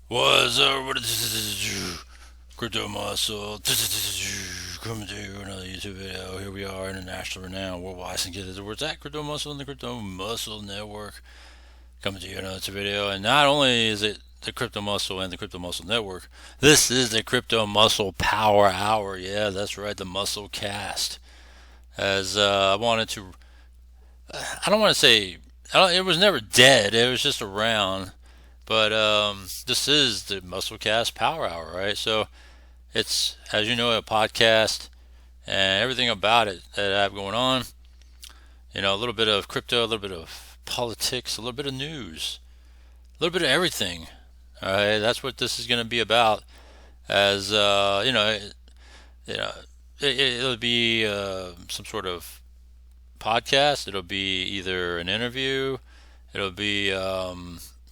What's up? What is Crypto Muscle? Coming to you another YouTube video. Here we are, international renowned, worldwide syndicated. Where's that Crypto Muscle and the Crypto Muscle Network? Coming to you another video. And not only is it the Crypto Muscle and the Crypto Muscle Network, this is the Crypto Muscle Power Hour. Yeah, that's right, the Musclecast. As I wanted to, I don't want to say, it was never dead. It was just around. But this is the Musclecast Power Hour, right? So it's, as you know, a podcast and everything about it that I have going on. You know, a little bit of crypto, a little bit of politics, a little bit of news, a little bit of everything. All right, that's what this is going to be about. As you know, it'll be some sort of podcast. It'll be either an interview. It'll be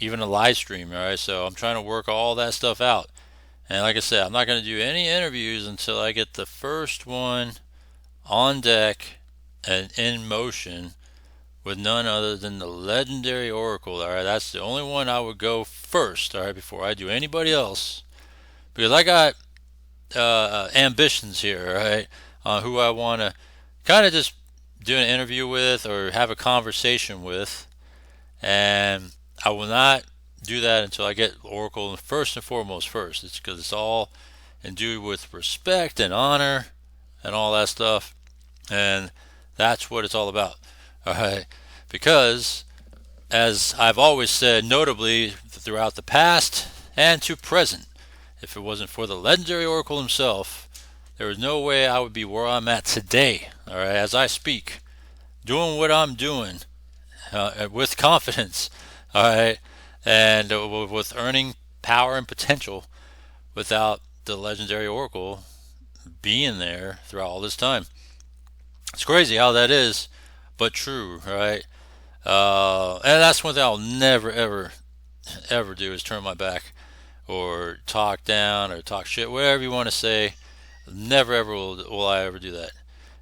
even a live stream. All right, so I'm trying to work all that stuff out. And like I said, I'm not going to do any interviews until I get the first one on deck and in motion with none other than the legendary Oracle. All right, that's the only one I would go first. All right, before I do anybody else, because I got ambitions here. All right, who I want to kind of just do an interview with or have a conversation with, and I will not do that until I get Oracle first and foremost first. It's because it's all and do with respect and honor and all that stuff. And that's what it's all about. All right. Because, as I've always said, notably throughout the past and to present, if it wasn't for the legendary Oracle himself, there was no way I would be where I'm at today. All right. As I speak, doing what I'm doing with confidence. All right. And with earning power and potential without the legendary Oracle being there throughout all this time. It's crazy how that is, but true, right? And that's one thing I'll never, ever do is turn my back or talk down or talk shit, whatever you want to say. Never, ever will I ever do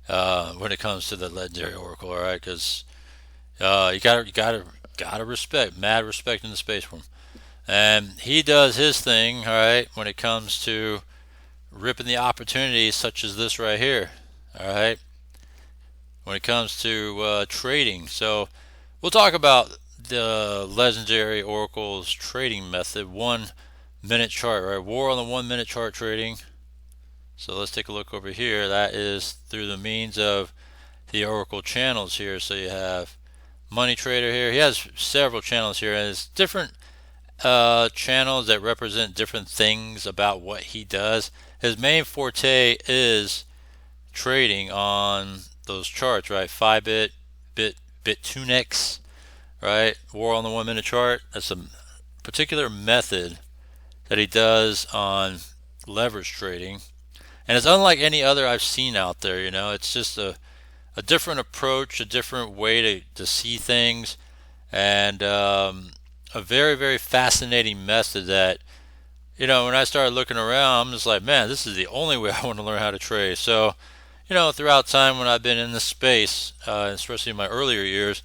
that when it comes to the legendary Oracle, all right? Because you gotta respect, mad respect in the space for him. And he does his thing, all right, when it comes to ripping the opportunities such as this right here, all right, when it comes to trading. So we'll talk about the legendary Oracle's trading method, 1 minute chart, right? War on the 1 minute chart trading. So let's take a look over here. That is through the means of the Oracle channels here. So you have Money Trader here. He has several channels here, and it's different channels that represent different things about what he does. His main forte is trading on those charts, right? 5-bit, BitTunex, right? War on the 1 minute chart. That's a particular method that he does on leverage trading, and it's unlike any other I've seen out there. You know, it's just a different approach, a different way to see things, and a very, very fascinating method that, you know, when I started looking around, I'm just like, man, this is the only way I want to learn how to trade. So, you know, throughout time when I've been in this space, especially in my earlier years,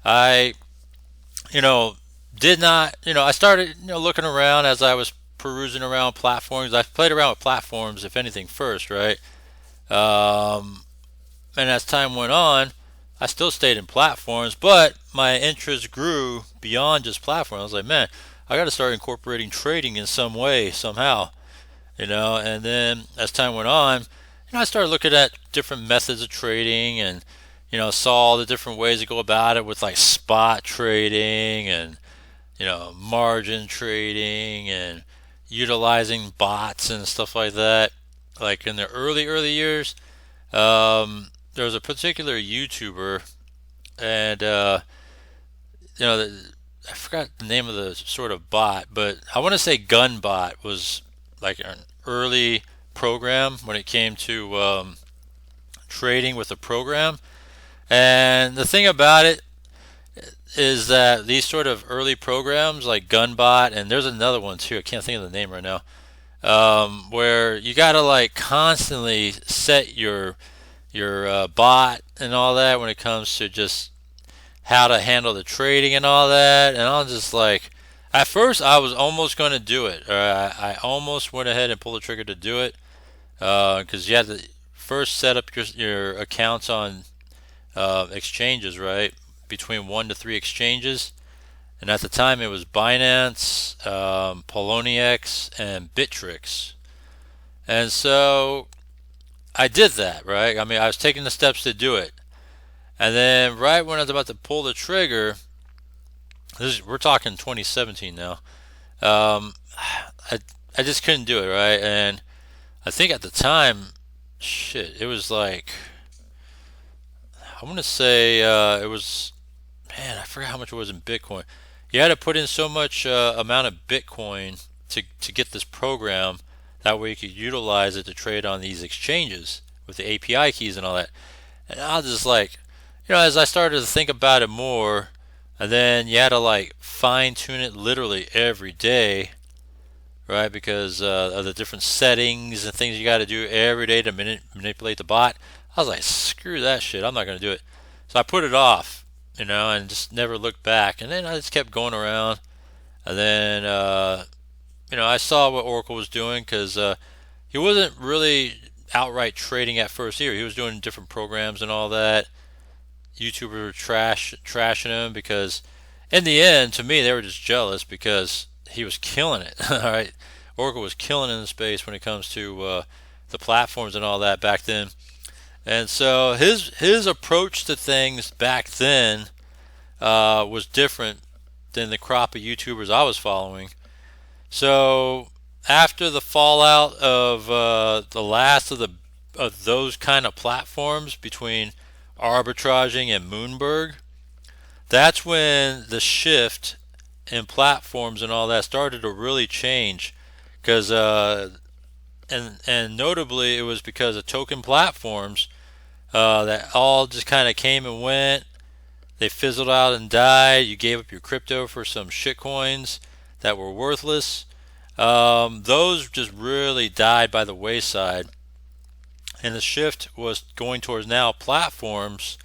I, you know, did not, you know, I started, you know, looking around as I was perusing around platforms. I played around with platforms, if anything, first, right? Um, and as time went on, I still stayed in platforms, but my interest grew beyond just platforms. I was like, man, I got to start incorporating trading in some way, somehow, you know. And then as time went on, you know, I started looking at different methods of trading, and you know, saw the different ways to go about it with like spot trading and, you know, margin trading and utilizing bots and stuff like that. Like in the early years, there was a particular YouTuber, and you know, I forgot the name of the sort of bot, but I want to say Gunbot was like an early program when it came to trading with a program. And the thing about it is that these sort of early programs like Gunbot, and there's another one too, I can't think of the name right now, where you gotta like constantly set your bot and all that when it comes to just how to handle the trading and all that. And I'm just like, At first, I was almost going to do it. I almost went ahead and pulled the trigger to do it because you had to first set up your accounts on exchanges, right? Between 1 to 3 exchanges. And at the time, it was Binance, Poloniex, and Bittrex. And so I did that, right? I mean, I was taking the steps to do it. And then right when I was about to pull the trigger, we're talking 2017 now. Um, I I just couldn't do it, right? And I think at the time, shit, it was like I want to say it was, man, I forgot how much it was in Bitcoin. You had to put in so much amount of Bitcoin to get this program. That way you could utilize it to trade on these exchanges with the API keys and all that. And I was just like, as I started to think about it more, and then you had to like fine tune it literally every day, right? Because of the different settings and things you got to do every day to manipulate the bot. I was like, screw that shit. I'm not going to do it. So I put it off, and just never looked back. And then I just kept going around. And then, I saw what Oracle was doing because he wasn't really outright trading at first here. He was doing different programs and all that. YouTubers were trashing him because, in the end, to me, they were just jealous because he was killing it. All right, Oracle was killing in the space when it comes to the platforms and all that back then. And so his approach to things back then was different than the crop of YouTubers I was following. So after the fallout of the last of those kind of platforms between arbitraging and Moonberg, that's when the shift in platforms and all that started to really change. Because and notably, it was because of token platforms that all just kind of came and went. They fizzled out and died. You gave up your crypto for some shit coins that were worthless. Those just really died by the wayside. And the shift was going towards now platforms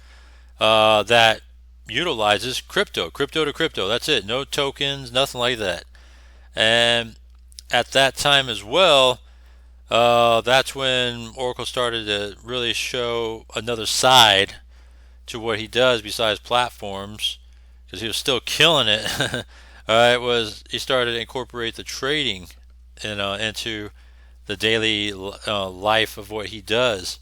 that utilizes crypto to crypto. That's it. No tokens, nothing like that. And at that time as well, that's when Oracle started to really show another side to what he does besides platforms, because he was still killing it. All right, was he started to incorporate the trading, into the daily life of what he does.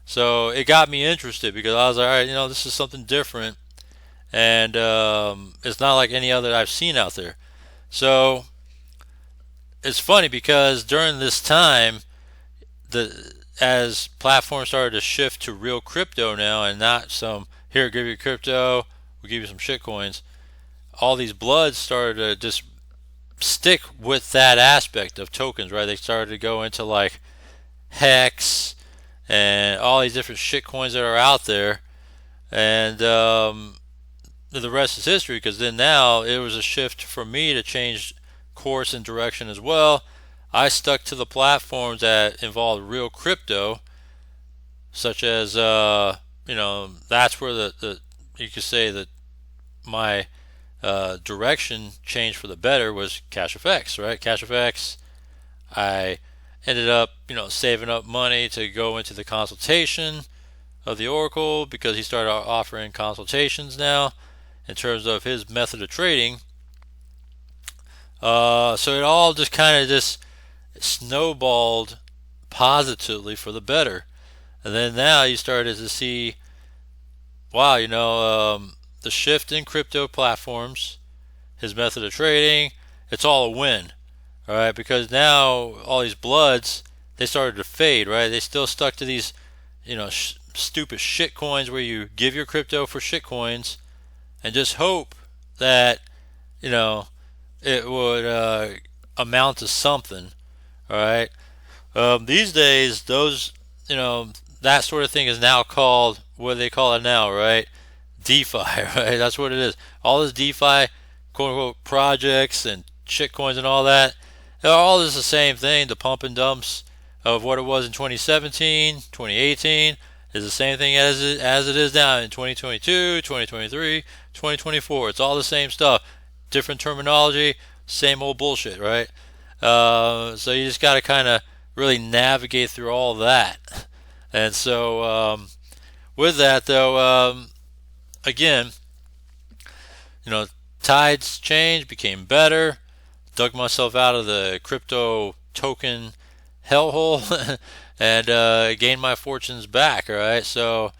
So it got me interested because I was like, all right, this is something different, and it's not like any other I've seen out there. So it's funny because during this time, as platforms started to shift to real crypto now and not some here, give you crypto, we'll give you some shit coins. All these bloods started to just stick with that aspect of tokens, right? They started to go into like Hex and all these different shit coins that are out there, and the rest is history. Because then now it was a shift for me to change course and direction as well. I stuck to the platforms that involved real crypto, such as that's where the you could say that my direction changed for the better was CashFX, right? CashFX, I ended up saving up money to go into the consultation of the Oracle because he started offering consultations now in terms of his method of trading. So it all just kind of just snowballed positively for the better. And then now you started to see, wow, the shift in crypto platforms, his method of trading, it's all a win, all right? Because now all these bloods, they started to fade, right? They still stuck to these, stupid shit coins where you give your crypto for shit coins and just hope that, it would amount to something, all right? These days, those, that sort of thing is now called, what do they call it now, right? DeFi, right? That's what it is. All this DeFi, quote unquote, projects and shitcoins and all that, they're all just the same thing. The pump and dumps of what it was in 2017, 2018 is the same thing as it is now in 2022, 2023, 2024. It's all the same stuff. Different terminology, same old bullshit, right? So you just got to kind of really navigate through all that. And so with that though, again, you know, tides changed, became better, dug myself out of the crypto token hellhole, and gained my fortunes back. All right, so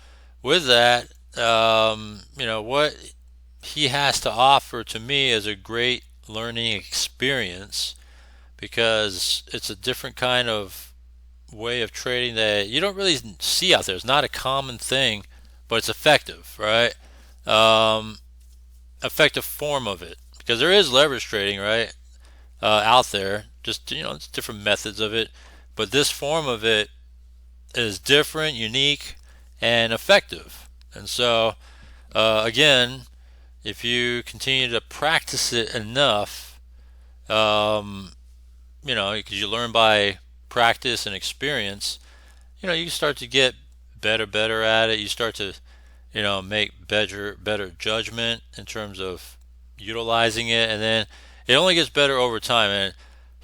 with that, what he has to offer to me is a great learning experience because it's a different kind of way of trading that you don't really see out there. It's not a common thing, but it's effective, right? Um, Effective form of it because there is leverage trading, right, out there. Just it's different methods of it, but this form of it is different, unique, and effective. And so, again, if you continue to practice it enough, because you learn by practice and experience, you start to get better at it. You start to, make better judgment in terms of utilizing it, and then it only gets better over time. And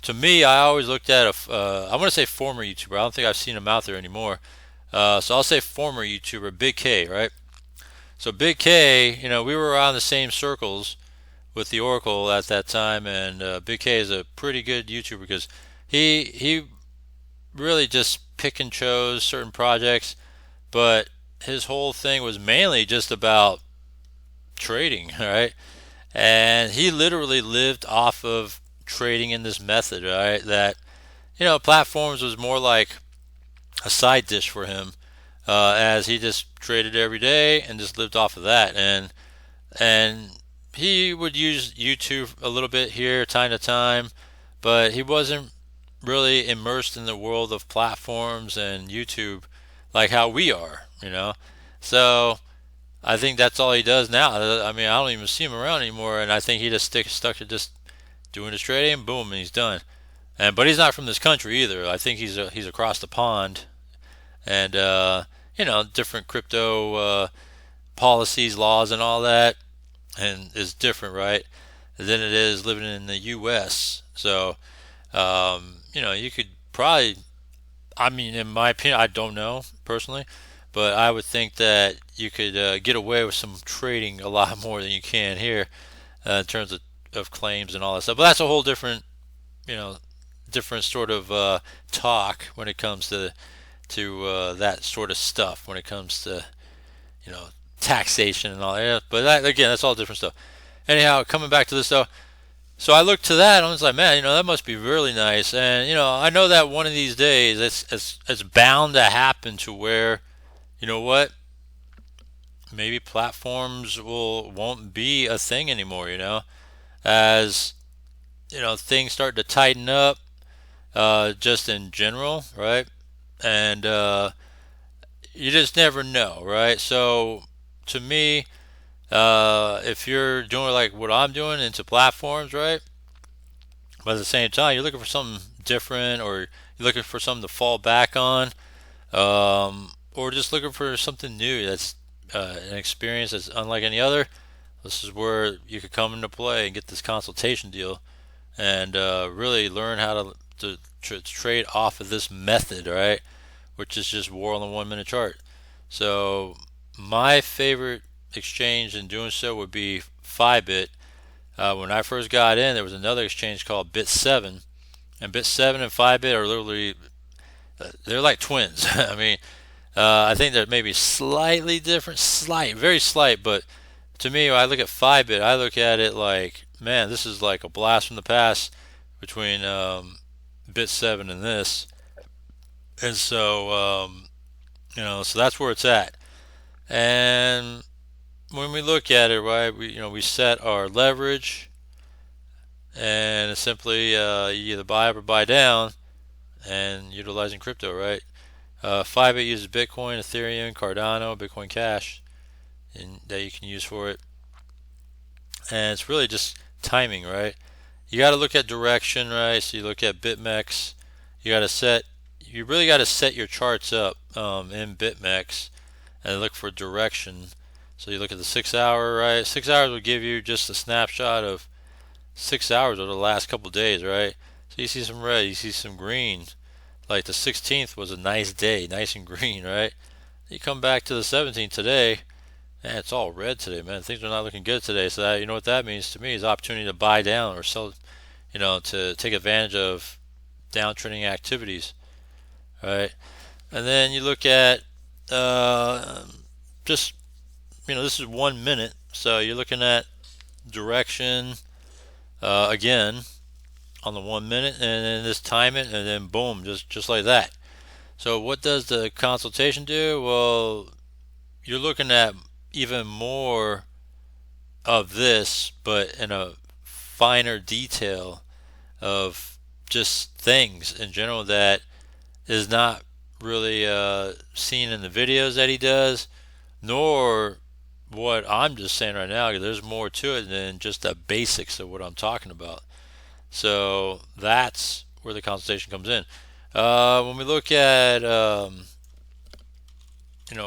to me, I always looked at I'm going to say former YouTuber. I don't think I've seen him out there anymore. So I'll say former YouTuber, Big K, right? So Big K, we were around the same circles with the Oracle at that time, and Big K is a pretty good YouTuber because he really just pick and chose certain projects, but his whole thing was mainly just about trading, right? And he literally lived off of trading in this method, right? That platforms was more like a side dish for him, as he just traded every day and just lived off of that. And he would use YouTube a little bit here, time to time, but he wasn't really immersed in the world of platforms and YouTube like how we are. So I think that's all he does now. I mean, I don't even see him around anymore, and I think he just stuck to just doing his trading, boom, and he's done. But he's not from this country either. I think he's across the pond, and different crypto policies, laws, and all that, and is different, right, than it is living in the U.S. So you could probably, I mean, in my opinion, I don't know personally, but I would think that you could get away with some trading a lot more than you can here, in terms of claims and all that stuff. But that's a whole different, you know, different sort of talk when it comes to that sort of stuff. When it comes to taxation and all that. But again, that's all different stuff. Anyhow, coming back to this though. So I looked to that and I was like, man, that must be really nice. And I know that one of these days it's bound to happen to where, you know what, maybe platforms won't be a thing anymore. As things start to tighten up, just in general, right? And you just never know, right? So to me, if you're doing like what I'm doing into platforms, right? But at the same time, you're looking for something different, or you're looking for something to fall back on, or just looking for something new that's an experience that's unlike any other. This is where you could come into play and get this consultation deal, and really learn how to trade off of this method, right? Which is just war on the 1 minute chart. So my favorite exchange in doing so would be Fibit. When I first got in, there was another exchange called Bit7, and Bit7 and Fibit are literally, they're like twins. I mean, I think they're maybe slightly different, very slight, but to me, when I look at Fibit, I look at it like, man, this is like a blast from the past between Bit7 and this. And so, so that's where it's at. And when we look at it, right, we set our leverage, and it's simply you either buy up or buy down, and utilizing crypto, right? Fibit uses Bitcoin, Ethereum, Cardano, Bitcoin Cash, and that you can use for it. And it's really just timing, right? You got to look at direction, right? So you look at BitMEX. You really got to set your charts up in BitMEX and look for direction. So you look at the 6 hour, right? 6 hours will give you just a snapshot of 6 hours over the last couple of days, right? So you see some red, you see some green. Like the 16th was a nice day, nice and green, right? You come back to the 17th today, man, it's all red today, man. Things are not looking good today. So that, you know what that means to me is opportunity to buy down or sell, to take advantage of downtrending activities, right? And then you look at just, this is 1 minute, so you're looking at direction again on the 1 minute, and then just time it, and then boom, just like that. So what does the consultation do? Well, you're looking at even more of this, but in a finer detail of just things in general that is not really seen in the videos that he does, nor what I'm just saying right now. There's more to it than just the basics of what I'm talking about. So that's where the consultation comes in. When we look at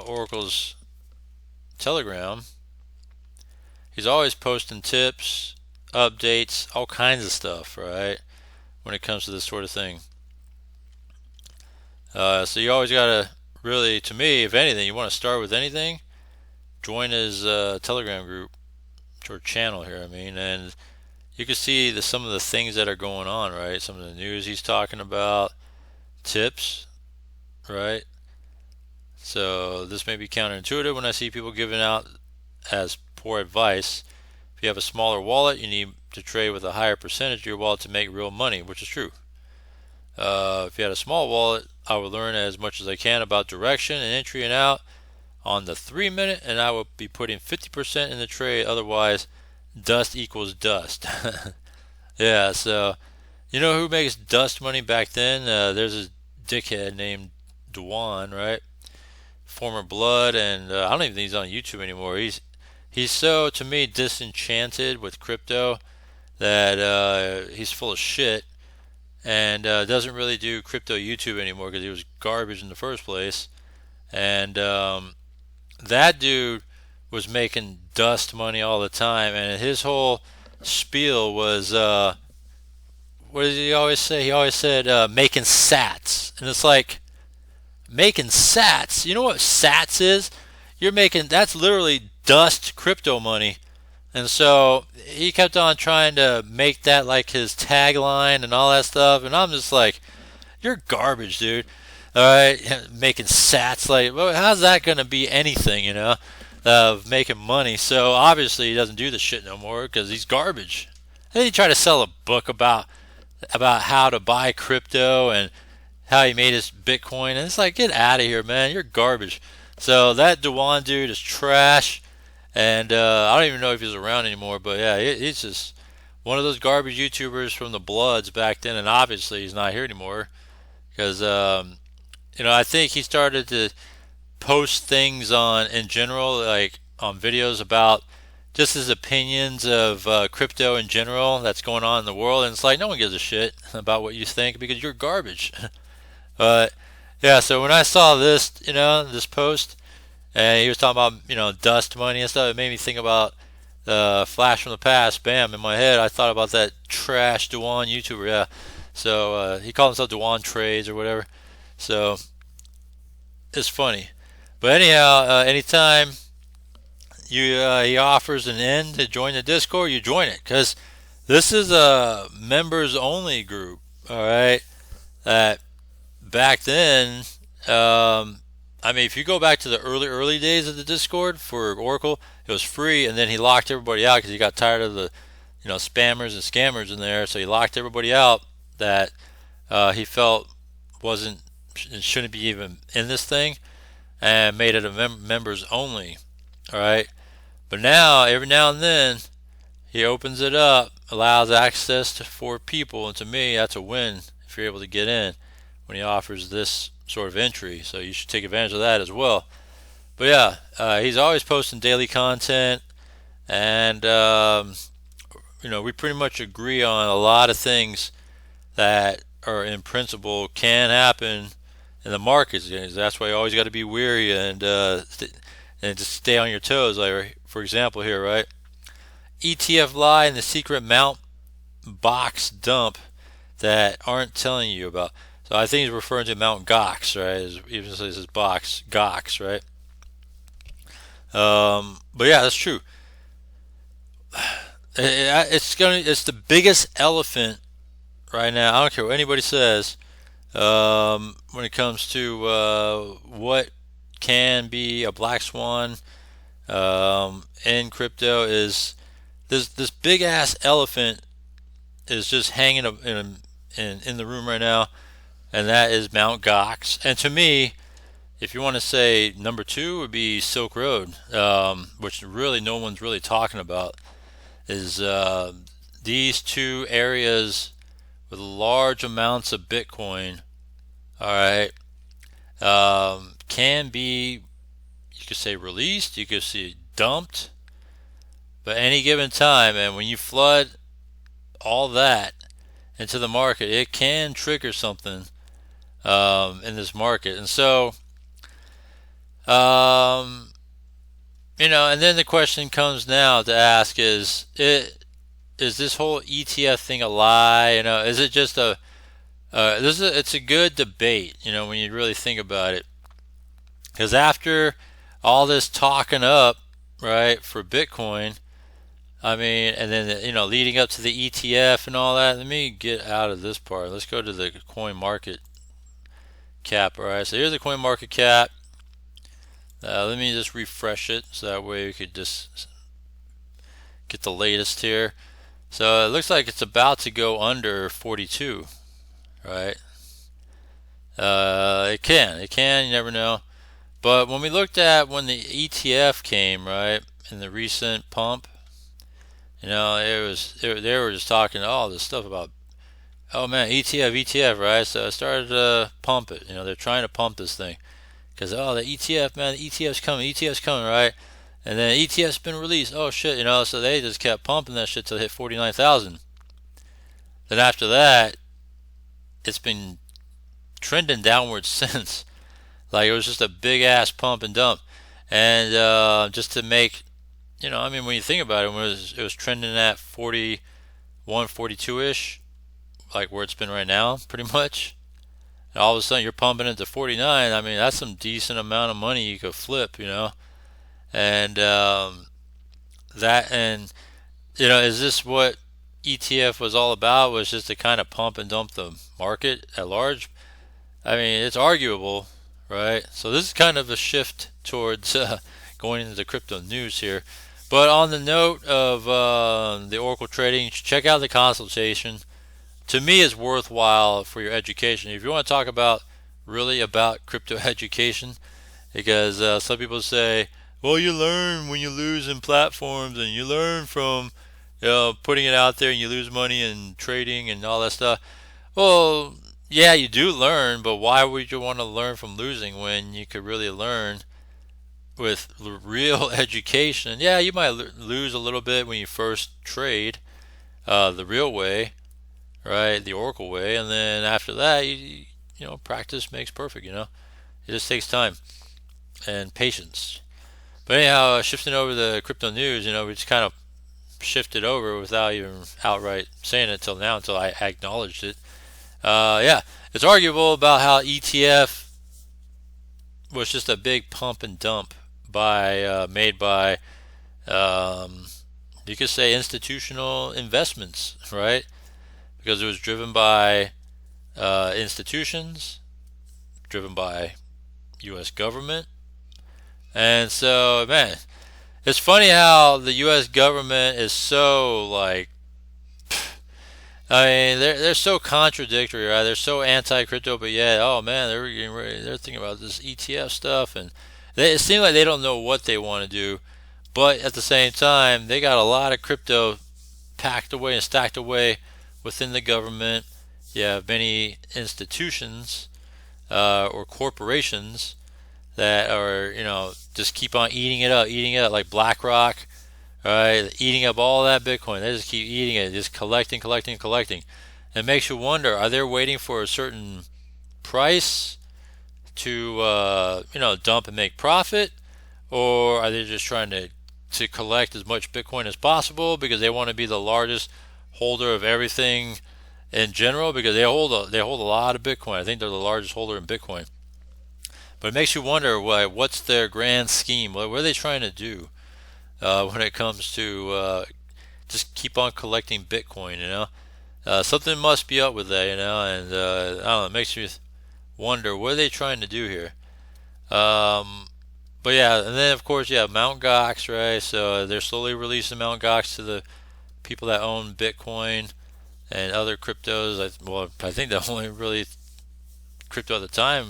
Oracle's Telegram, he's always posting tips, updates, all kinds of stuff, right? When it comes to this sort of thing. So you always gotta really, to me, if anything, you want to start with anything, join his Telegram group or channel here. And you can see some of the things that are going on, right? Some of the news he's talking about, tips, right? So this may be counterintuitive when I see people giving out as poor advice. If you have a smaller wallet, you need to trade with a higher percentage of your wallet to make real money, which is true. If you had a small wallet, I would learn as much as I can about direction and entry and out on the 3 minute, and I will be putting 50% in the trade. Otherwise, dust equals dust. Yeah, so you know who makes dust money back then? There's a dickhead named Dewan, right? Former Blood, and I don't even think he's on YouTube anymore. He's so, to me, disenchanted with crypto that he's full of shit, and doesn't really do crypto YouTube anymore because he was garbage in the first place. And that dude was making dust money all the time, and his whole spiel was what did he always say? He always said making sats, and it's like, making sats. You know what sats is? That's literally dust crypto money. And so he kept on trying to make that like his tagline and all that stuff, and I'm just like, you're garbage, dude. All right, making sats, like, well, how's that gonna be anything, of making money? So obviously he doesn't do this shit no more because he's garbage. And then he tried to sell a book about how to buy crypto and how he made his Bitcoin, and it's like, get out of here, man, you're garbage. So that Dewan dude is trash, and I don't even know if he's around anymore, but yeah, he's just one of those garbage YouTubers from the Bloods back then, and obviously he's not here anymore because I think he started to post things in general, like on videos about just his opinions of crypto in general that's going on in the world, and it's like, no one gives a shit about what you think because you're garbage. But yeah, so when I saw this post, and he was talking about dust money and stuff, it made me think about Flash from the Past. Bam, in my head, I thought about that trash Dewan YouTuber. Yeah, so he called himself Dewan Trades or whatever. So it's funny, but anyhow, anytime he offers an end to join the Discord, you join it because this is a members only group. All right, that back then, if you go back to the early days of the Discord for Oracle, it was free, and then he locked everybody out because he got tired of the, spammers and scammers in there. So he locked everybody out that he felt shouldn't be even in this thing, and made it a members only. All right, but now every now and then he opens it up, allows access for people, and to me that's a win if you're able to get in when he offers this sort of entry. So you should take advantage of that as well. But yeah, he's always posting daily content, and we pretty much agree on a lot of things that are in principle can happen in the markets. That's why you always got to be wary and just stay on your toes. Like, for example, here, right? ETF lie and the secret mount box dump that aren't telling you about. So I think he's referring to Mount Gox, right? Even though it says box Gox, right? But yeah, that's true. It's the biggest elephant right now. I don't care what anybody says. When it comes to what can be a black swan in crypto, is this big ass elephant is just hanging in the room right now, and that is Mount Gox. And to me, if you want to say number two, would be Silk Road, which really no one's really talking about. Is these two areas with large amounts of Bitcoin, all right, can be, you could say, released, you could say dumped, but any given time, and when you flood all that into the market, it can trigger something in this market. And so, and then the question comes now to ask is this whole ETF thing a lie? Is it just it's a good debate, when you really think about it. Because after all this talking up, right, for Bitcoin, I mean, and then, leading up to the ETF and all that, let me get out of this part. Let's go to the coin market cap. All right, so here's the coin market cap. Let me just refresh it so that way we could just get the latest here. So it looks like it's about to go under 42, right? It can, you never know. But when we looked at when the ETF came, right, in the recent pump, they were just talking all this stuff about, oh man, ETF, right? So I started to pump it. They're trying to pump this thing because the ETF, man, the ETF's coming, right? And then ETF's been released. Oh shit, so they just kept pumping that shit till it hit 49,000. Then after that, it's been trending downwards since. Like, it was just a big ass pump and dump. And just to make, when you think about it, when it was trending at 41, 42 ish, like where it's been right now, pretty much. And all of a sudden you're pumping it to 49. I mean, that's some decent amount of money you could flip, And is this what ETF was all about? Was just to kind of pump and dump the market at large? I mean, it's arguable, right? So this is kind of a shift towards going into the crypto news here. But on the note of the Oracle trading, check out the consultation. To me, it's worthwhile for your education. If you want to talk about crypto education, because some people say, well, you learn when you lose in platforms, and you learn from putting it out there, and you lose money in trading and all that stuff. Well, yeah, you do learn, but why would you want to learn from losing when you could really learn with real education? Yeah, you might lose a little bit when you first trade the real way, right, the Oracle way, and then after that, practice makes perfect. It just takes time and patience. But anyhow, shifting over the crypto news, we just kind of shifted over without even outright saying it till now, until I acknowledged it. Yeah, it's arguable about how ETF was just a big pump and dump made by you could say institutional investments, right? Because it was driven by institutions, driven by U.S. government. And so, man, it's funny how the U.S. government is so, like, I mean, they're so contradictory, right? They're so anti-crypto, but yet, oh man, they're thinking about this ETF stuff, and it seems like they don't know what they want to do. But at the same time, they got a lot of crypto packed away and stacked away within the government. You have many institutions or corporations that are, just keep on eating it up, like BlackRock, right? Eating up all that Bitcoin. They just keep eating it, just collecting. It makes you wonder, are they waiting for a certain price to, dump and make profit? Or are they just trying to collect as much Bitcoin as possible because they want to be the largest holder of everything in general, because they hold a lot of Bitcoin. I think they're the largest holder in Bitcoin. But it makes you wonder what's their grand scheme. What are they trying to do when it comes to just keep on collecting Bitcoin? Something must be up with that. And I don't know. It makes me wonder, what are they trying to do here? But yeah, and then of course you have Mt. Gox, right? So they're slowly releasing Mt. Gox to the people that own Bitcoin and other cryptos. I think the only really crypto at the time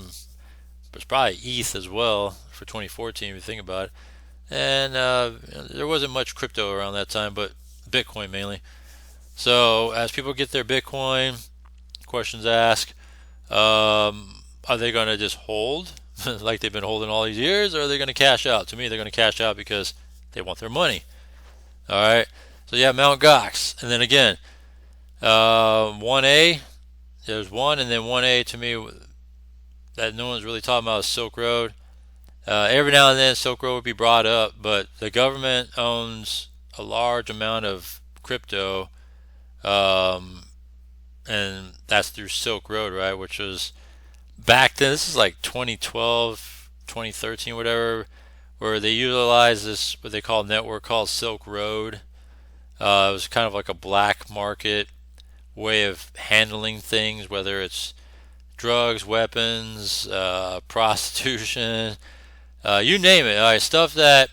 was probably ETH as well for 2014, if you think about it. And there wasn't much crypto around that time, but Bitcoin mainly. So as people get their Bitcoin, questions asked, are they going to just hold like they've been holding all these years, or are they going to cash out? To me, they're going to cash out because they want their money. All right. So yeah, Mt. Gox, and then again, 1A. There's one, and then 1A to me that no one's really talking about is Silk Road. Every now and then Silk Road would be brought up, but the government owns a large amount of crypto, and that's through Silk Road, right? Which was back then. This is like 2012, 2013, whatever, where they utilized this what they call a network called Silk Road. It was kind of like a black market way of handling things, whether it's drugs, weapons, prostitution, you name it. All right, stuff that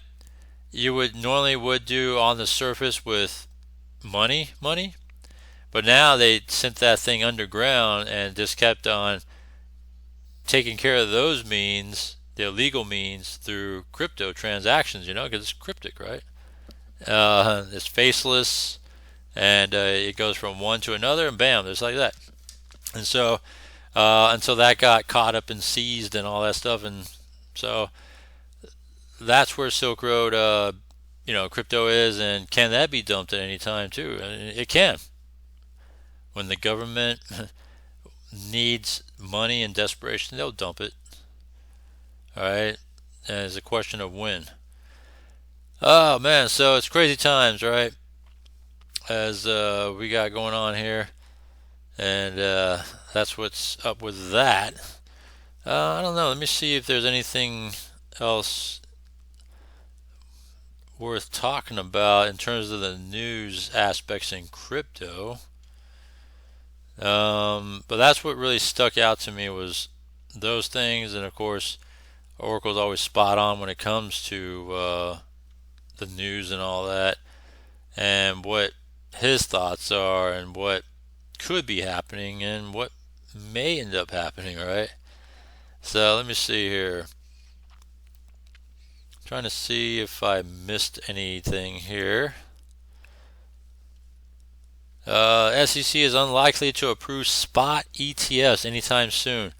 you would normally would do on the surface with money, but now they sent that thing underground and just kept on taking care of those means, the illegal means, through crypto transactions. Because it's cryptic, right? It's faceless, and it goes from one to another, and bam, just like that. And so until that got caught up and seized and all that stuff, and so that's where Silk Road, crypto is, and can that be dumped at any time too? I mean, it can. When the government needs money in desperation, they'll dump it. All right, and it's a question of when. Oh man, so it's crazy times, right? As we got going on here, and that's what's up with that. I don't know. Let me see if there's anything else worth talking about in terms of the news aspects in crypto. But that's what really stuck out to me was those things, and of course, Oracle's always spot on when it comes to the news and all that, and what his thoughts are, and what could be happening, and what may end up happening, right? So let me see here. Trying to see if I missed anything here. SEC is unlikely to approve spot ETFs anytime soon.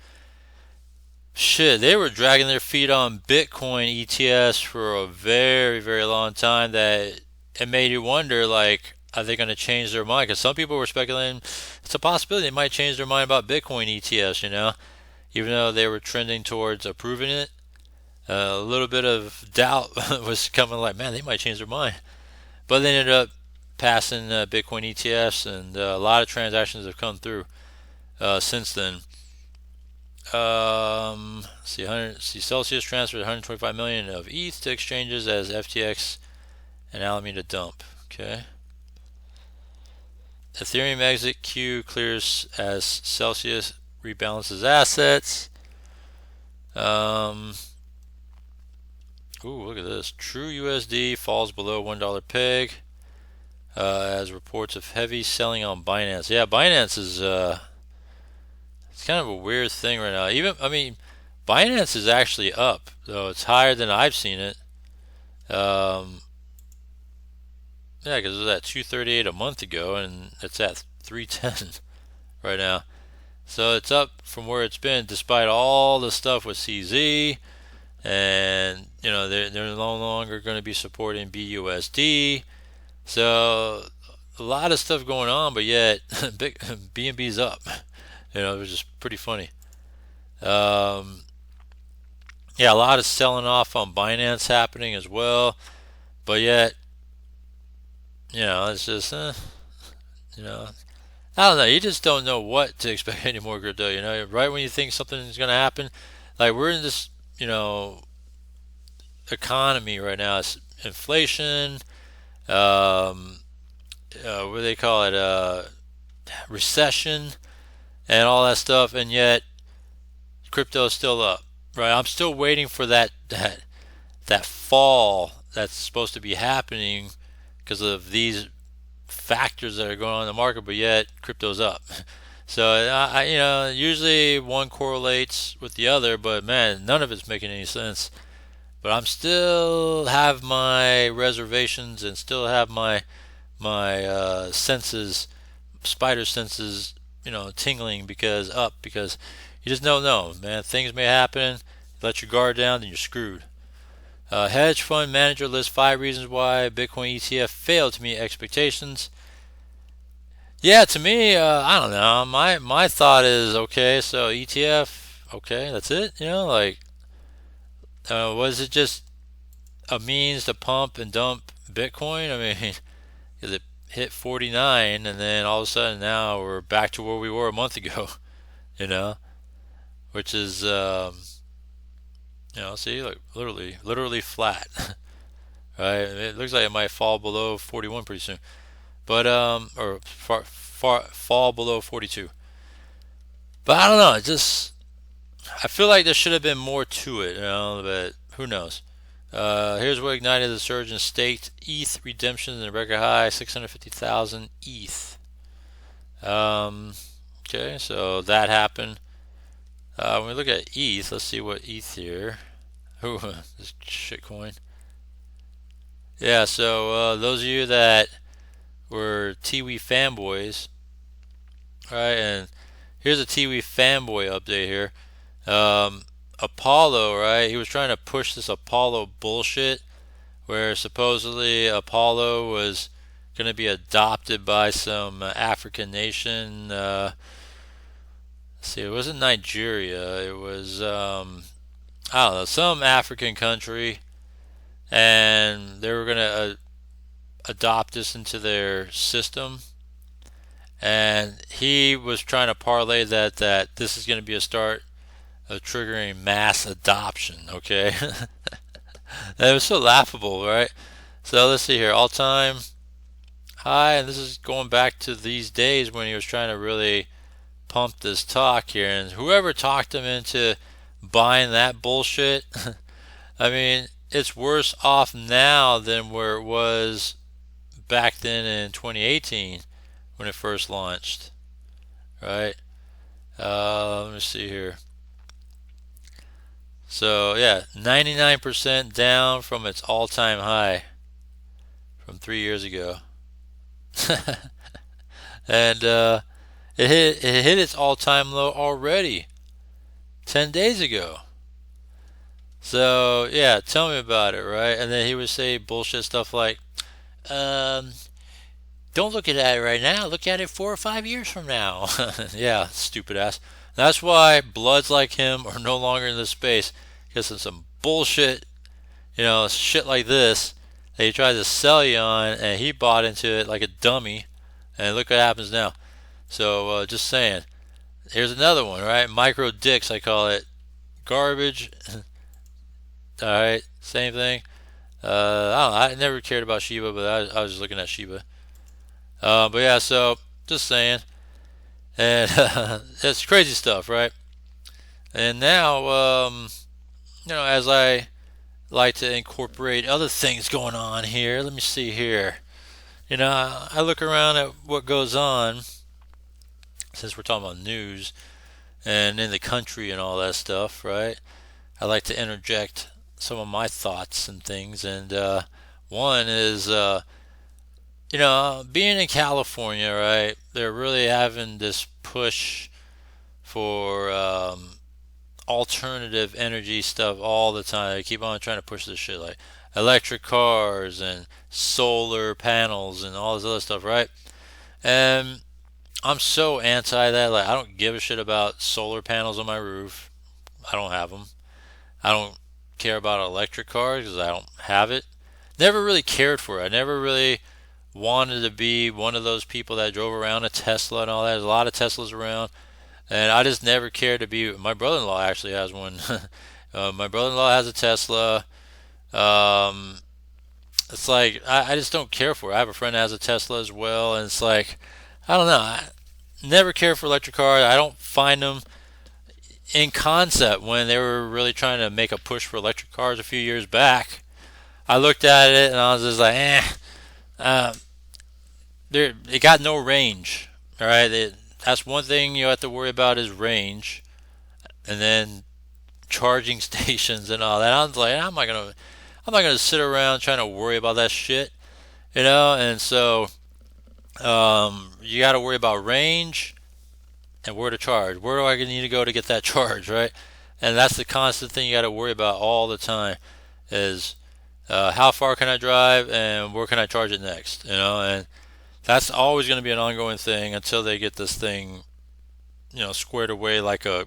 Shit, they were dragging their feet on Bitcoin ETFs for a very, very long time. That it made you wonder, like, are they going to change their mind? Because some people were speculating it's a possibility they might change their mind about Bitcoin ETFs. Even though they were trending towards approving it. A little bit of doubt was coming, like, man, they might change their mind. But they ended up passing Bitcoin ETFs, and a lot of transactions have come through since then. See, Celsius transferred 125 million of ETH to exchanges as FTX and Alameda dump. Okay. Ethereum exit queue clears as Celsius rebalances assets. Ooh, look at this. True USD falls below $1 peg as reports of heavy selling on Binance. Yeah, Binance is it's kind of a weird thing right now. Binance is actually up, though it's higher than I've seen it. Yeah, because it was at 238 a month ago, and it's at 310 right now. So it's up from where it's been, despite all the stuff with CZ. And they're no longer going to be supporting BUSD, so a lot of stuff going on, but yet BNB's up. It was just pretty funny. Yeah, a lot of selling off on Binance happening as well, but yet it's just You know, I don't know. You just don't know what to expect anymore, crypto. Right when you think something is going to happen, like we're in this, you know, economy right now. It's inflation. Um, what do they call it? Recession and all that stuff, and yet crypto is still up. Right. I'm still waiting for that fall that's supposed to be happening because of these factors that are going on in the market, but yet crypto's up. So usually one correlates with the other, but man, none of it's making any sense. But I'm still have my reservations and still have my senses, spider senses, tingling because you just don't know, man. Things may happen. Let your guard down, then you're screwed. Hedge fund manager lists 5 reasons why Bitcoin ETF failed to meet expectations. Yeah, to me, I don't know. My thought is okay. So ETF, okay, that's it. Like, was it just a means to pump and dump Bitcoin? I mean, because it hit 49, and then all of a sudden now we're back to where we were a month ago. You know, which is see, like literally flat. Right? It looks like it might fall below 41 pretty soon, but or fall below 42. But I don't know. I feel like there should have been more to it, but who knows? Here's what ignited the surge in staked ETH redemptions in a record high 650,000 ETH. Okay, so that happened. When we look at ETH, let's see what ETH here. Ooh, this shitcoin. Yeah, so those of you that were Tiwi fanboys, right? And here's a Tiwi fanboy update here. Apollo, right? He was trying to push this Apollo bullshit where supposedly Apollo was going to be adopted by some African nation. See, it wasn't Nigeria. It was, I don't know, some African country. And they were going to adopt this into their system. And he was trying to parlay that this is going to be a start of triggering mass adoption, okay? That was so laughable, right? So let's see here. All time high, and this is going back to these days when he was trying to really pump this talk here. And whoever talked him into buying that bullshit, I mean, it's worse off now than where it was back then in 2018 when it first launched, right? Let me see here. So yeah, 99% down from its all-time high from 3 years ago, and it hit its all-time low already 10 days ago. So yeah, tell me about it, right? And then he would say bullshit stuff like, um, "Don't look at it right now. Look at it 4 or 5 years from now." Yeah, stupid ass. That's why bloods like him are no longer in this space because of some bullshit, shit like this that he tried to sell you on, and he bought into it like a dummy. And look what happens now. So just saying. Here's another one, right? Micro dicks, I call it. Garbage. All right, same thing. I don't know. I never cared about Shiba, but I was just looking at Shiba. But yeah, so just saying. And it's crazy stuff, right? And now, as I like to incorporate other things going on here, let me see here. I look around at what goes on since we're talking about news and in the country and all that stuff, right? I like to interject some of my thoughts and things. And one is, being in California, right? They're really having this push for alternative energy stuff all the time. They keep on trying to push this shit like electric cars and solar panels and all this other stuff, right? And I'm so anti that. Like, I don't give a shit about solar panels on my roof. I don't have them. I don't care about electric cars because I don't have it. Never really cared for it. I never really wanted to be one of those people that drove around a Tesla and all that. There's a lot of Teslas around, and I just never cared to be. My brother-in-law actually has one. My brother-in-law has a Tesla. Um, it's like I just don't care for it. I have a friend that has a Tesla as well, and it's like I don't know. I never care for electric cars. I don't find them in concept when they were really trying to make a push for electric cars a few years back. I looked at it and I was just like, uh, it got no range. All right, that's one thing you have to worry about is range, and then charging stations and all that. I was like, I'm not gonna sit around trying to worry about that shit, you know. And so you got to worry about range and where to charge. Where do I need to go to get that charge, right? And that's the constant thing you got to worry about all the time is how far can I drive and where can I charge it next, you know? And that's always going to be an ongoing thing until they get this thing, squared away like a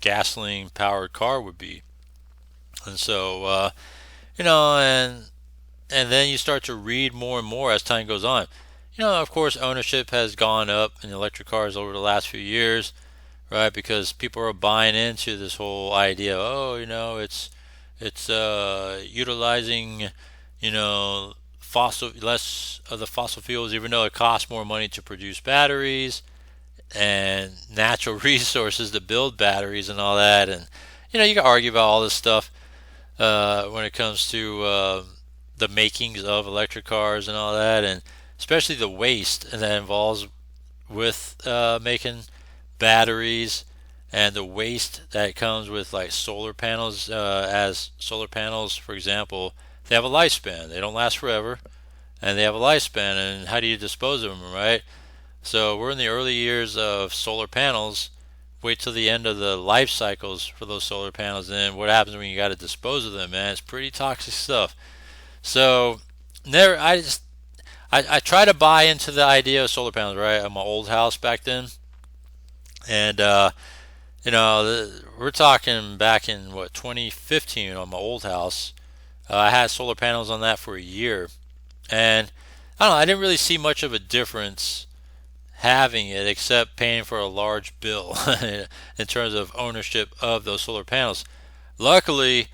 gasoline powered car would be. And so and then you start to read more and more as time goes on. Of course, ownership has gone up in electric cars over the last few years, right? Because people are buying into this whole idea. Oh, it's utilizing, fossil less of the fossil fuels, even though it costs more money to produce batteries and natural resources to build batteries and all that. And you can argue about all this stuff when it comes to the makings of electric cars and all that, and especially the waste that involves with making batteries and the waste that comes with like solar panels. As solar panels, for example, they have a lifespan. They don't last forever, and they have a lifespan. And how do you dispose of them, right? So we're in the early years of solar panels. Wait till the end of the life cycles for those solar panels, and then what happens when you got to dispose of them, man? It's pretty toxic stuff. So never, I try to buy into the idea of solar panels, right? At my old house back then, and we're talking back in what 2015 on my old house. I had solar panels on that for a year, and I don't know. I didn't really see much of a difference having it except paying for a large bill in terms of ownership of those solar panels. Luckily,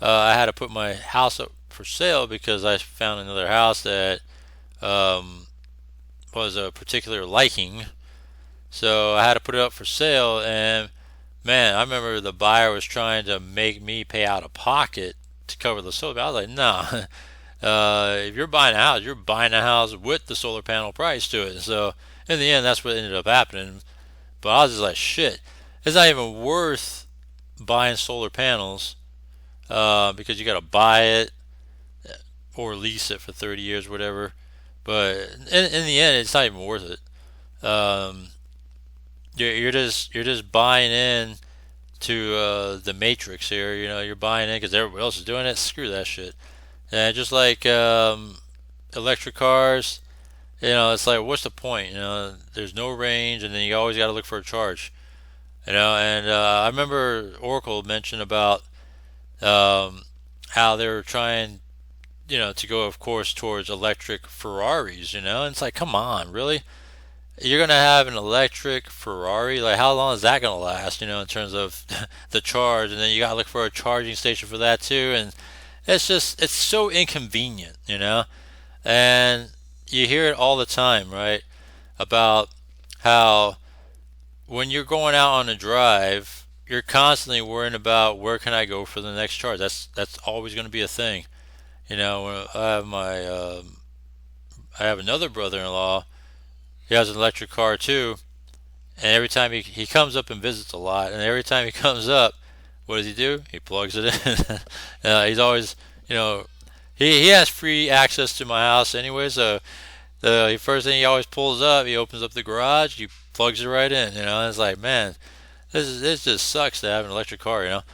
I had to put my house up for sale because I found another house that um, was a particular liking. So I had to put it up for sale, and man, I remember the buyer was trying to make me pay out of pocket to cover the solar. I was like, no. If you're buying a house, you're buying a house with the solar panel price to it. So in the end, that's what ended up happening. But I was just like, shit, it's not even worth buying solar panels because you got to buy it or lease it for 30 years, whatever. But in the end, it's not even worth it. You're just buying in to the matrix here. You're buying in because everybody else is doing it. Screw that shit. And just like electric cars, it's like, what's the point? There's no range, and then you always got to look for a charge. And I remember Oracle mentioned about how they were trying, to go, of course, towards electric Ferraris. And it's like, come on, really? You're gonna have an electric Ferrari? Like, how long is that gonna last? In terms of the charge, and then you gotta look for a charging station for that too. And it's so inconvenient, and you hear it all the time, right? About how when you're going out on a drive, you're constantly worrying about where can I go for the next charge. That's always going to be a thing. When I have another brother-in-law. He has an electric car too, and every time he comes up and visits a lot, and every time he comes up, what does he do? He plugs it in. He's always, he has free access to my house anyway, so the first thing he always pulls up, he opens up the garage, he plugs it right in. And it's like, man, this just sucks to have an electric car. And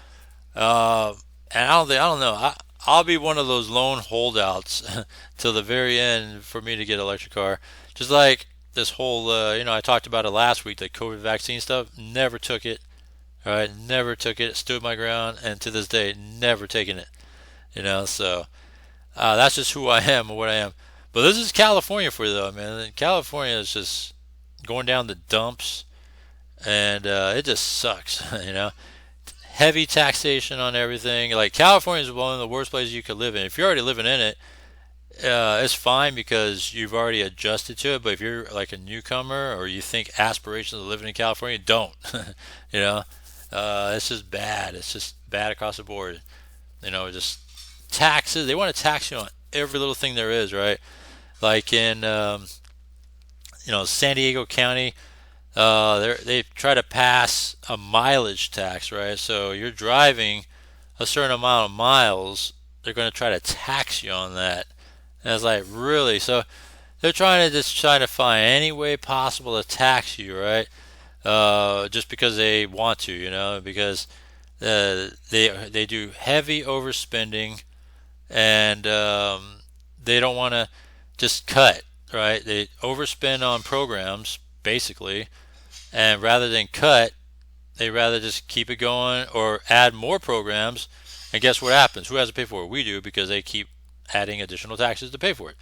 I don't know. I'll be one of those lone holdouts till the very end for me to get an electric car. Just like this whole, I talked about it last week, the COVID vaccine stuff. Never took it. All right, never took it. Stood my ground, and to this day, never taken it. So that's just who I am or what I am. But this is California for you, though, man. California is just going down the dumps, and it just sucks, you know. Heavy taxation on everything. Like California is one of the worst places you could live in. If you're already living in it, it's fine because you've already adjusted to it. But if you're like a newcomer or you think aspirations of living in California, don't. You know, it's just bad. It's just bad across the board. You know, just taxes. They want to tax you on every little thing there is, right? Like in San Diego County, they try to pass a mileage tax, right? So you're driving a certain amount of miles, they're going to try to tax you on that. And it's like, really? So they're trying to find any way possible to tax you, right? Just because they want to, because they do heavy overspending, and they don't want to just cut, right? They overspend on programs basically, and rather than cut, they rather just keep it going or add more programs. And guess what happens? Who has to pay for it? We do, because they keep adding additional taxes to pay for it.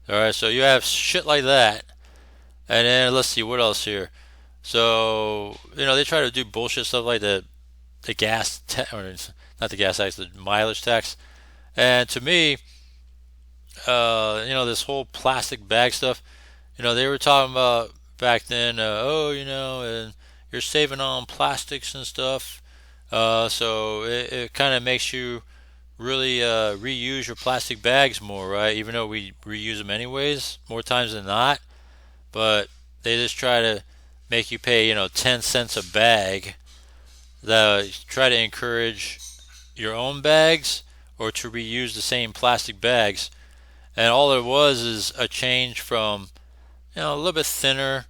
All right, so you have shit like that. And then let's see what else here. So they try to do bullshit stuff like the gas or not the gas tax, the mileage tax. And to me, this whole plastic bag stuff. They were talking about back then. And you're saving on plastics and stuff. So it kind of makes you really reuse your plastic bags more, right? Even though we reuse them anyways, more times than not. But they just try to make you pay, 10 cents a bag. They try to encourage your own bags or to reuse the same plastic bags. And all it was is a change from, a little bit thinner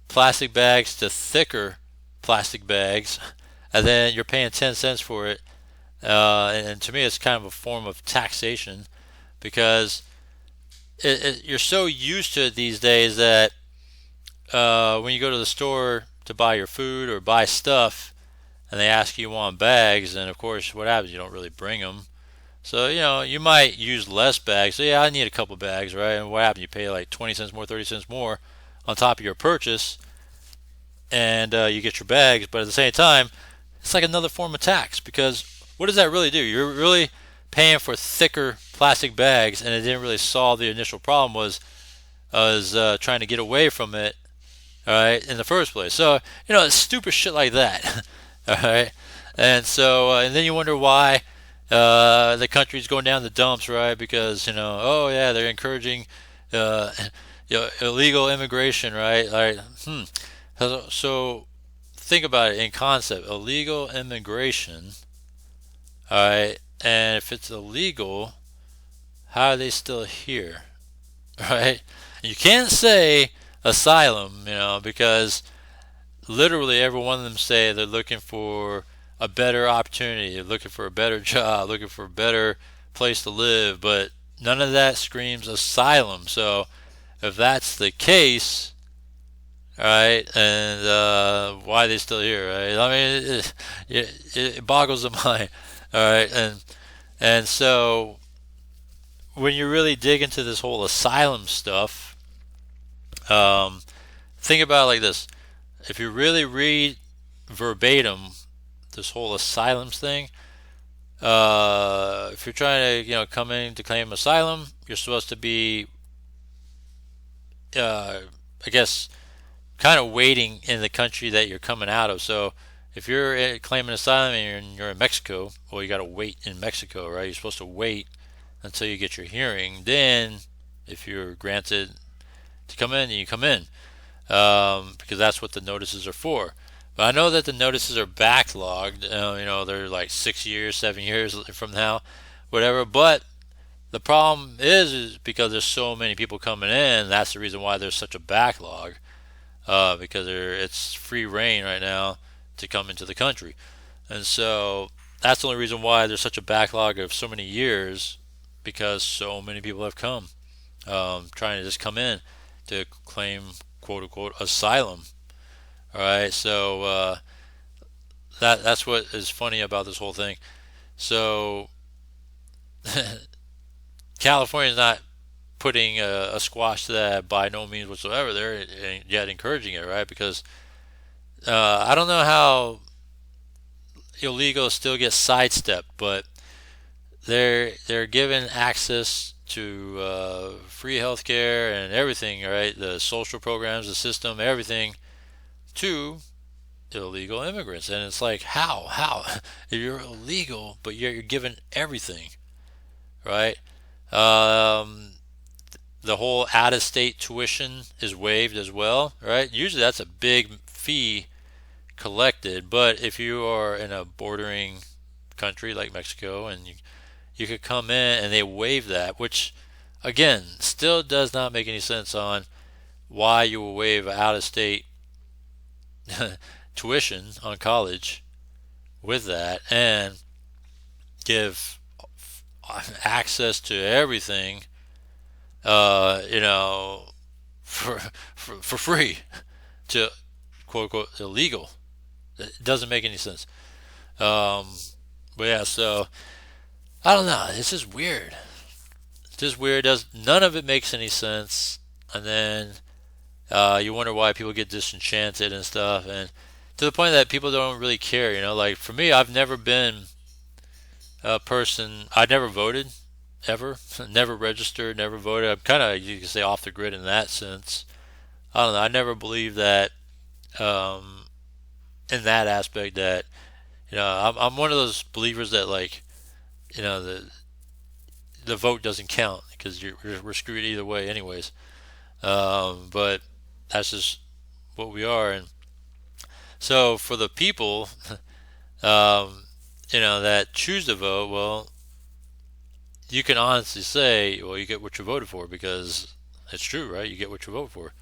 plastic bags to thicker plastic bags. And then you're paying 10 cents for it. And to me, it's kind of a form of taxation, because you're so used to it these days that when you go to the store to buy your food or buy stuff, and they ask you want bags, and of course, what happens? You don't really bring them. So, you might use less bags. So, yeah, I need a couple bags, right? And what happens? You pay like 20 cents more, 30 cents more on top of your purchase, and you get your bags. But at the same time, it's like another form of tax, because what does that really do? You're really paying for thicker plastic bags, and it didn't really solve the initial problem, was trying to get away from it, all right, in the first place. So, it's stupid shit like that, all right? And so, and then you wonder why the country's going down the dumps, right? Because, they're encouraging illegal immigration, right? All right. So think about it in concept. Illegal immigration, all right? And if it's illegal, how are they still here, right? And you can't say asylum, because literally every one of them say they're looking for a better opportunity, looking for a better job, looking for a better place to live, but none of that screams asylum. So if that's the case, all right, and why are they still here, right? I mean, it boggles the mind, all right, and so when you really dig into this whole asylum stuff, think about it like this: if you really read verbatim this whole asylums thing, if you're trying to come in to claim asylum, you're supposed to be I guess kind of waiting in the country that you're coming out of. So if you're claiming asylum and you're in Mexico, well, you got to wait in Mexico, right? You're supposed to wait until you get your hearing. Then if you're granted to come in, then you come in, because that's what the notices are for. But I know that the notices are backlogged. They're like 6 years, 7 years from now, whatever. But the problem is because there's so many people coming in. That's the reason why there's such a backlog, because it's free reign right now to come into the country. And so that's the only reason why there's such a backlog of so many years, because so many people have come, trying to just come in to claim quote-unquote asylum. All right, so that's what is funny about this whole thing. So California is not putting a squash to that by no means whatsoever. They're yet encouraging it, right? Because I don't know how illegals still get sidestepped, but they're given access to free healthcare and everything, right? The social programs, the system, everything to illegal immigrants, and it's like how you're illegal, but you're given everything, right? Um, the whole out-of-state tuition is waived as well, right? Usually that's a big fee collected, but if you are in a bordering country like Mexico and you could come in and they waive that, which again still does not make any sense on why you will waive out of state tuition on college with that and give access to everything, you know, for free to quote unquote illegal. It doesn't make any sense. Um, but yeah, so I don't know. It's just weird. It's just weird. Does none of it makes any sense, and then you wonder why people get disenchanted and stuff, and to the point that people don't really care. You know, like for me, I've never been a person. I never voted ever. Never registered. Never voted. I'm kind of, you can say, off the grid in that sense. I don't know. I never believed that um, in that aspect that I'm one of those believers that like the vote doesn't count because we're screwed either way anyways. But that's just what we are. And so for the people, um, that choose to vote, well, you can honestly say, well, you get what you voted for because it's true, right? You get what you vote for.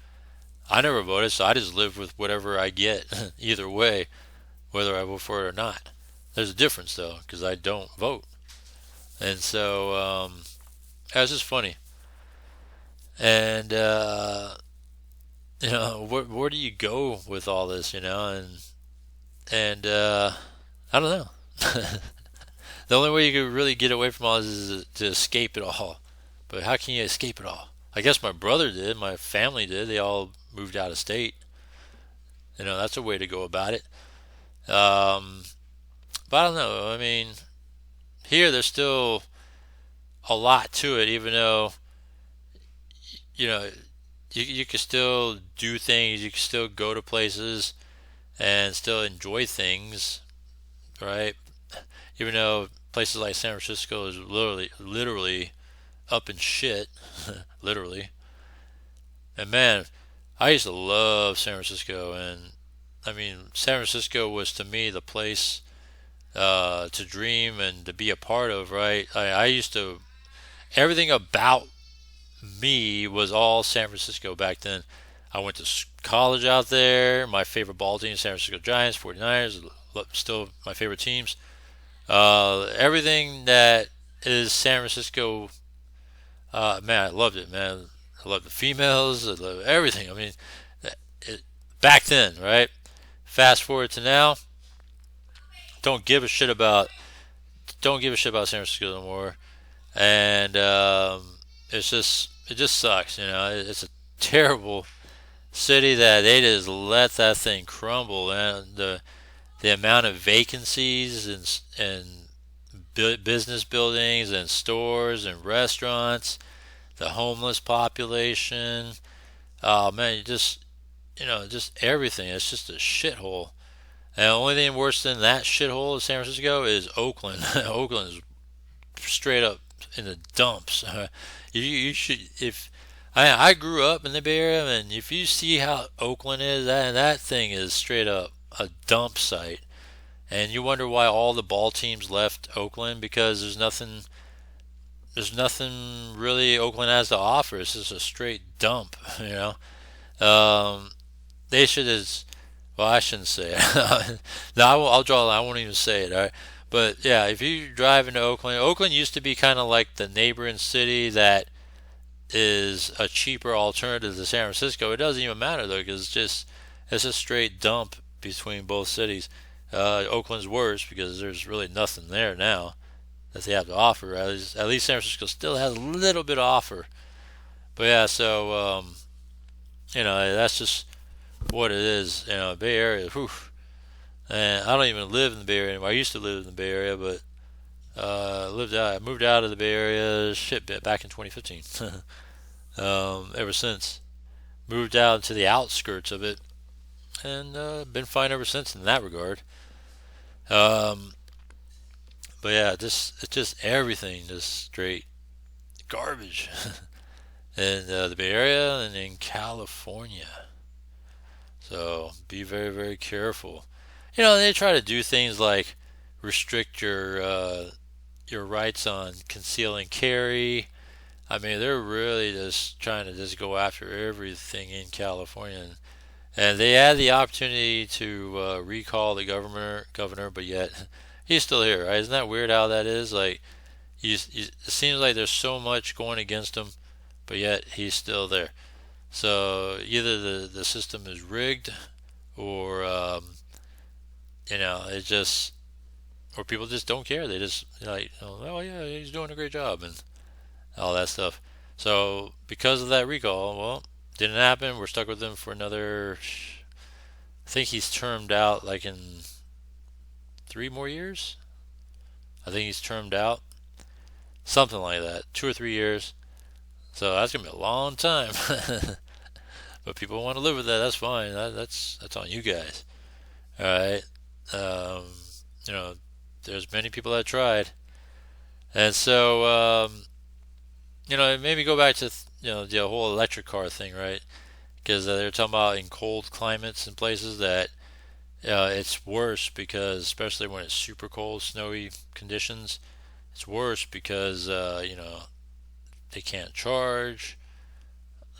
I never voted, so I just live with whatever I get either way, whether I vote for it or not. There's a difference though, because I don't vote, and so that's just funny. And where do you go with all this? And I don't know. The only way you can really get away from all this is to escape it all. But how can you escape it all? I guess my brother did. My family did. They all moved out of state. That's a way to go about it. Um, but I don't know. I mean, here there's still a lot to it, even though you know you can still do things. You can still go to places and still enjoy things, right? Even though places like San Francisco is literally up in shit, literally. And man, I used to love San Francisco, and I mean, San Francisco was to me the place to dream and to be a part of, right? I used to, everything about me was all San Francisco back then. I went to college out there. My favorite ball team, San Francisco Giants, 49ers, still my favorite teams. Everything that is San Francisco, man, I loved it, man. I loved the females. I loved everything. I mean, it, back then, right? Fast forward to now, don't give a shit about don't give a shit about San Francisco no more, and it just sucks. It's a terrible city that they just let that thing crumble, and the amount of vacancies and business buildings and stores and restaurants, the homeless population. Oh man, just everything. It's just a shithole. And the only thing worse than that shithole of San Francisco is Oakland. Oakland is straight up in the dumps. You should, if I grew up in the Bay Area, and if you see how Oakland is, that thing is straight up a dump site. And you wonder why all the ball teams left Oakland, because there's nothing really Oakland has to offer. It's just a straight dump, They should have. Well, I shouldn't say it. No, I'll draw a line. I won't even say it. All right. But yeah, if you drive into Oakland, Oakland used to be kind of like the neighboring city that is a cheaper alternative to San Francisco. It doesn't even matter though, because it's a straight dump between both cities. Oakland's worse because there's really nothing there now that they have to offer. At least San Francisco still has a little bit to offer. But yeah, so that's just what it is. Bay Area. Whew. And I don't even live in the Bay Area anymore. I used to live in the Bay Area, but I moved out of the Bay Area shit back in 2015. Ever since moved out to the outskirts of it, and been fine ever since in that regard. Um, but yeah, it's just everything, just straight garbage in the Bay Area and in California. So be very, very careful. They try to do things like restrict your rights on conceal and carry. I mean, they're really just trying to just go after everything in California, and they had the opportunity to recall the governor, but yet he's still here. Right? Isn't that weird how that is? Like, it seems like there's so much going against him, but yet he's still there. So either the system is rigged, or it just, or people just don't care. They just like, oh yeah, he's doing a great job and all that stuff. So because of that recall, well, didn't happen. We're stuck with him for another. I think he's termed out like in 3 more years. I think he's termed out, something like that, 2 or 3 years. So that's gonna be a long time. But people want to live with that. That's fine. That's on you guys. All right. Um, you know, there's many people that tried, and so maybe go back to the whole electric car thing, right? Because they're talking about in cold climates and places that it's worse because, especially when it's super cold, snowy conditions, it's worse because they can't charge,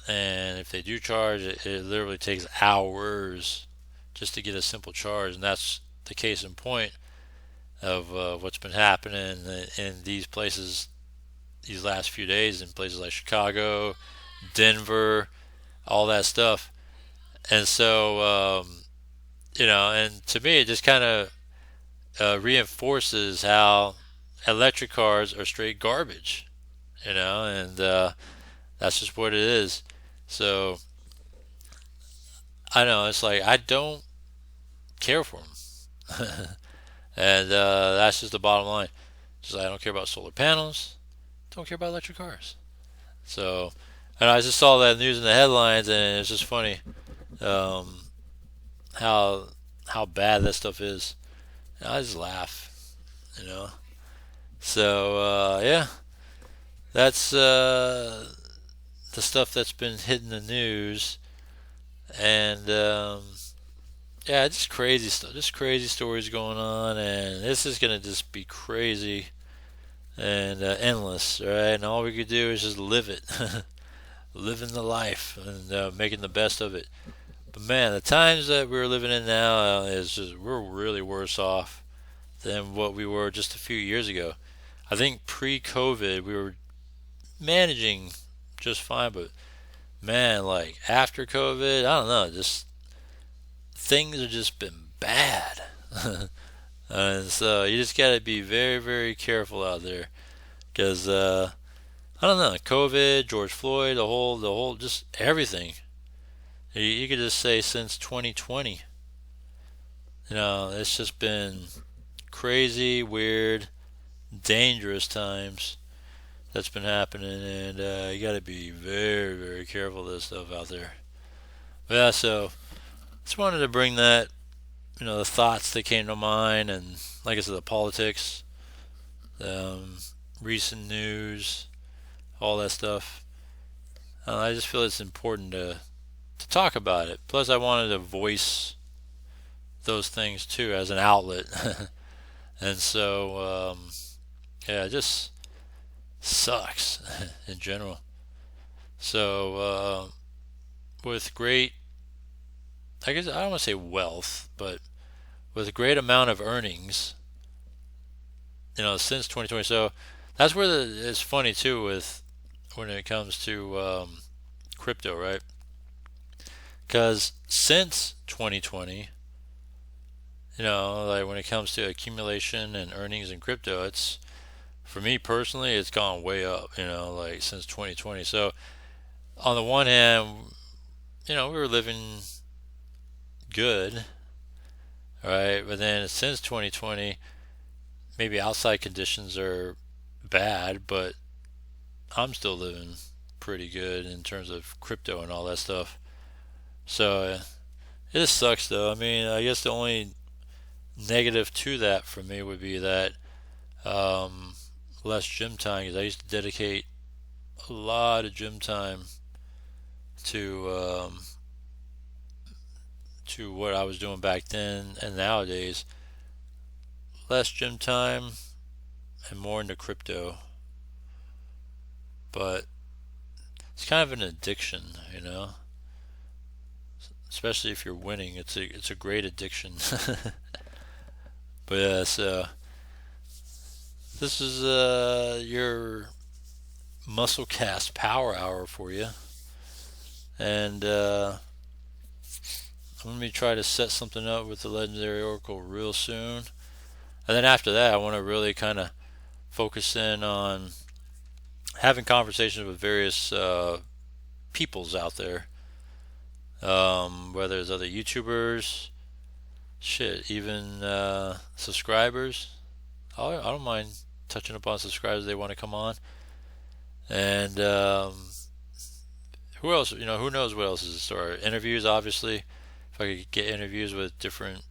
and if they do charge, it literally takes hours just to get a simple charge, and that's the case in point of what's been happening in these places these last few days in places like Chicago, Denver, all that stuff. And so, and to me, it just kind of reinforces how electric cars are straight garbage, and that's just what it is. So, I know it's like I don't care for them, and that's just the bottom line. Just like I don't care about solar panels, don't care about electric cars. So, and I just saw that news in the headlines, and it's just funny um, how bad that stuff is. And I just laugh, you know. So yeah, that's the stuff that's been hitting the news, and yeah, just crazy stuff, just crazy stories going on, and this is gonna just be crazy and endless, right? And all we could do is just live it, living the life, and making the best of it. But man, the times that we're living in now is just we're really worse off than what we were just a few years ago. I think pre-COVID we were managing just fine, but man, like after COVID, I don't know, just things have just been bad. And so you just got to be very, very careful out there, because I don't know, COVID, George Floyd, the whole, just everything. You could just say since 2020, it's just been crazy, weird, dangerous times that's been happening, and you got to be very, very careful of this stuff out there. But yeah, so just wanted to bring that, the thoughts that came to mind, and like I said, the politics, um, recent news, all that stuff. I just feel it's important to talk about it. Plus, I wanted to voice those things too as an outlet, and so yeah, it just sucks in general. So with great, I guess I don't want to say wealth, but with a great amount of earnings, since 2020. So that's where it's funny too with when it comes to crypto, right? Because since 2020, like when it comes to accumulation and earnings in crypto, it's, for me personally, it's gone way up, like since 2020. So on the one hand, we were living good, right? But then since 2020, maybe outside conditions are bad, but I'm still living pretty good in terms of crypto and all that stuff. So it just sucks though. I mean, I guess the only negative to that for me would be that um, less gym time, because I used to dedicate a lot of gym time to to what I was doing back then, and nowadays less gym time and more into crypto. But it's kind of an addiction. Especially if you're winning. It's a great addiction. But yeah, so this is your Musclecast Power Hour for you, and let me try to set something up with the Legendary Oracle real soon. And then after that, I want to really kind of focus in on having conversations with various peoples out there, whether it's other YouTubers, shit, even subscribers. I don't mind touching upon subscribers if they want to come on. And who else? Who knows what else is in store? Interviews, obviously. If I could get interviews with different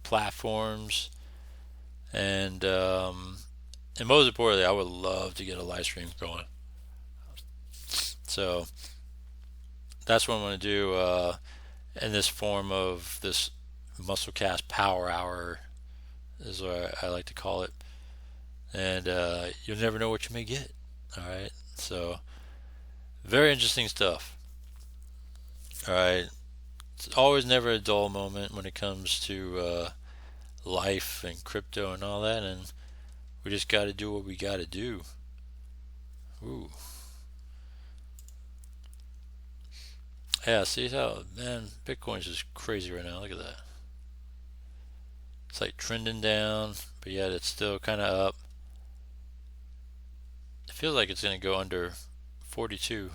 platforms, and most importantly, I would love to get a live stream going. So that's what I'm going to do in this form of this Musclecast Power Hour, is what I like to call it. And you'll never know what you may get. All right. So very interesting stuff. All right. It's always never a dull moment when it comes to life and crypto and all that, and we just got to do what we got to do. Ooh. Yeah, see how, man, Bitcoin's just crazy right now. Look at that. It's like trending down, but yet it's still kind of up. It feels like it's going to go under 42.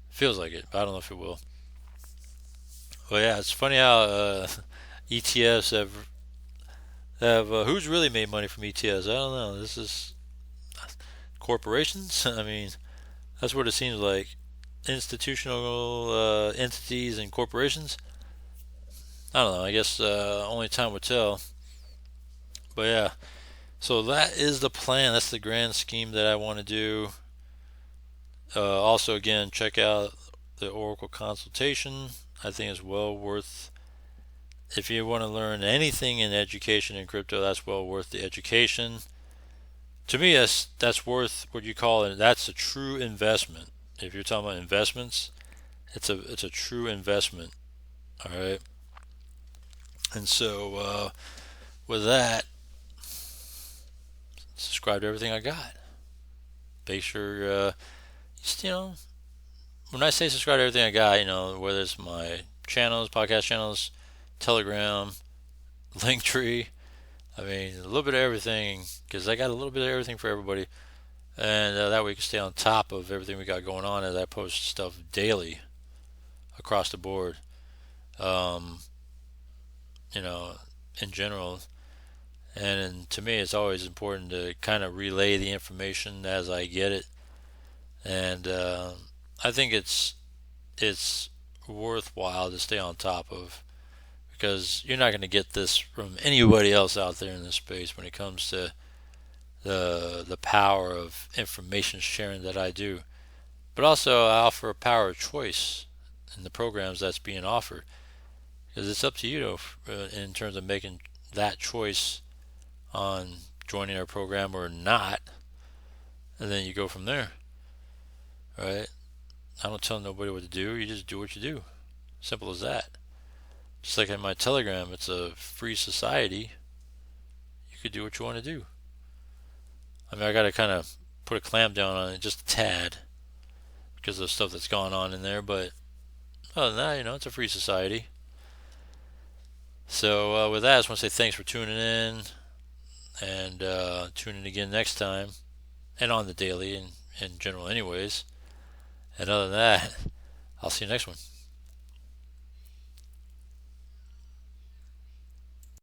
Feels like it, but I don't know if it will. Well, yeah, it's funny how ETFs have who's really made money from ETFs? I don't know. This is corporations. I mean, that's what it seems like. Institutional entities and corporations. I don't know. I guess only time will tell. But yeah, so that is the plan. That's the grand scheme that I want to do. Also, again, check out the Oracle consultation. I think it's well worth. If you want to learn anything in education and crypto, that's well worth the education. To me, that's worth what you call it. That's a true investment. If you're talking about investments, it's a true investment. All right. And so with that, subscribe to everything I got. Make sure just, when I say subscribe to everything I got, whether it's my channels, podcast channels, Telegram, Linktree. I mean, a little bit of everything, because I got a little bit of everything for everybody, and that way you can stay on top of everything we got going on as I post stuff daily across the board. Um, in general, and to me, it's always important to kind of relay the information as I get it, and I think it's worthwhile to stay on top of, because you're not going to get this from anybody else out there in this space when it comes to the power of information sharing that I do. But also, I offer a power of choice in the programs that's being offered, because it's up to you in terms of making that choice on joining our program or not, and then you go from there. Right? I don't tell nobody what to do. You just do what you do. Simple as that. Just like in my Telegram, it's a free society. You could do what you want to do. I mean, I got to kind of put a clamp down on it just a tad because of the stuff that's gone on in there. But other than that, it's a free society. So with that, I just want to say thanks for tuning in, and tune in again next time, and on the daily in general anyways. And other than that, I'll see you next one.